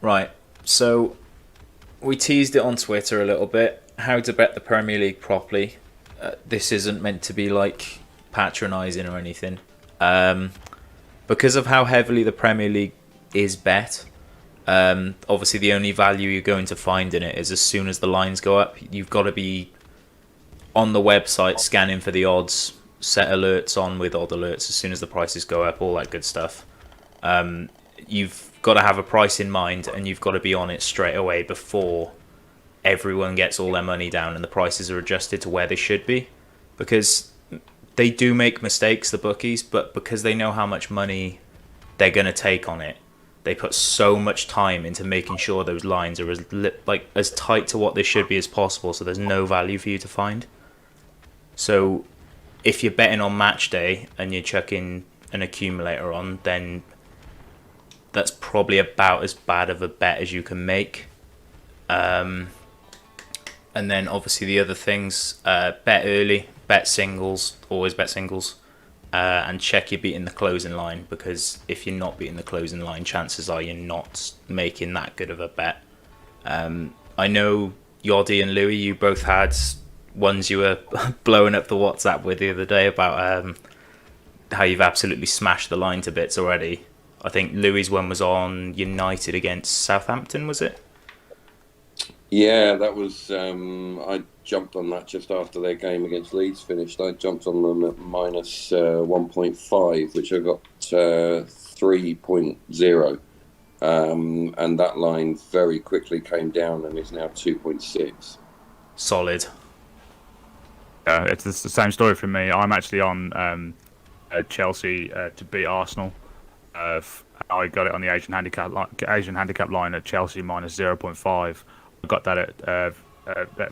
Right. So we teased it on Twitter a little bit. How to bet the Premier League properly. This isn't meant to be like patronising or anything. Um, because of how heavily the Premier League is bet. Obviously, the only value you're going to find in it is as soon as the lines go up. You've got to be on the website scanning for the odds, set alerts on with odd alerts as soon as the prices go up, all that good stuff. You've got to have a price in mind, and you've got to be on it straight away before everyone gets all their money down and the prices are adjusted to where they should be. Because they do make mistakes, the bookies, but because they know how much money they're going to take on it, they put so much time into making sure those lines are as tight to what they should be as possible, so there's no value for you to find. So if you're betting on match day and you're chucking an accumulator on, then that's probably about as bad of a bet as you can make. And then obviously the other things, bet early, bet singles, always bet singles, and check you're beating the closing line, because if you're not beating the closing line, chances are you're not making that good of a bet. I know Yoddy and Louis, you both had ones you were blowing up the WhatsApp with the other day about how you've absolutely smashed the line to bits already. I think Louis' one was on United against Southampton, was it? Yeah, that was. I jumped on that just after their game against Leeds finished. I jumped on them at minus 1.5, which I got 3.0. And that line very quickly came down and is now 2.6. Solid. It's the same story for me. I'm actually on Chelsea to beat Arsenal. I got it on the Asian handicap line at Chelsea minus 0.5. I got that at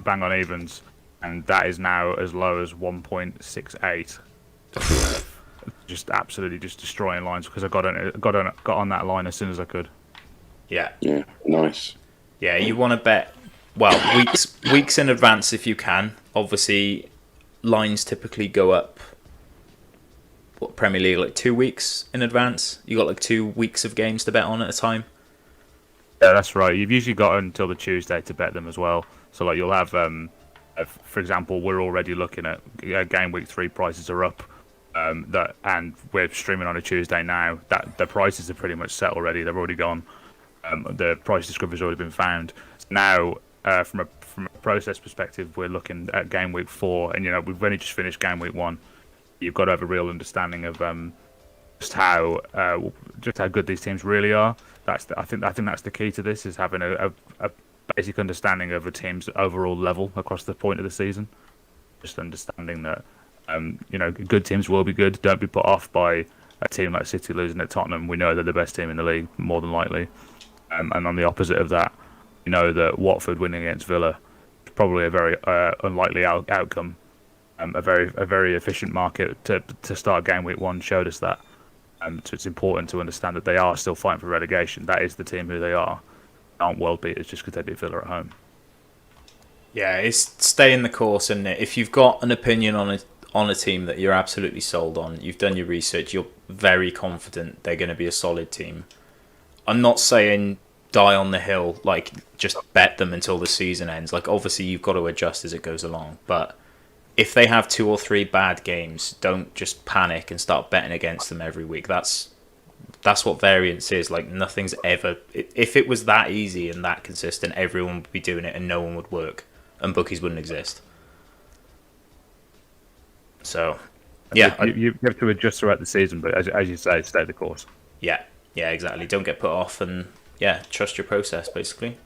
bang on evens, and that is now as low as 1.68. Just absolutely just destroying lines because I got on that line as soon as I could. Yeah, Nice. Yeah, you want to bet weeks in advance if you can. Obviously, lines typically go up. What, Premier League, like 2 weeks in advance? You got like 2 weeks of games to bet on at a time. Yeah, that's right. You've usually got until the Tuesday to bet them as well. So like you'll have, for example, we're already looking at game week 3 prices are up. And we're streaming on a Tuesday now. That the prices are pretty much set already. They've already gone. The price discovery's already been found. Now, from a process perspective, we're looking at game week 4, and we've only just finished game week 1. You've got to have a real understanding of just how good these teams really are. I think that's the key to this, is having a basic understanding of a team's overall level across the point of the season. Just understanding that good teams will be good. Don't be put off by a team like City losing at Tottenham. We know they're the best team in the league, more than likely. And on the opposite of that, that Watford winning against Villa is probably a very unlikely outcome. A very efficient market to start game week 1 showed us that. So it's important to understand that they are still fighting for relegation. That is the team who they are. They aren't world beaters just because they beat Villa at home. Yeah, it's stay in the course, and if you've got an opinion on a team that you're absolutely sold on, you've done your research, you're very confident they're going to be a solid team. I'm not saying die on the hill, like just bet them until the season ends. Like obviously you've got to adjust as it goes along, but if they have 2 or 3 bad games, don't just panic and start betting against them every week. That's what variance is. Like nothing's ever. If it was that easy and that consistent, everyone would be doing it and no one would work, and bookies wouldn't exist. So, yeah, you have to adjust throughout the season, but as you say, stay the course. Yeah, exactly. Don't get put off, and trust your process basically.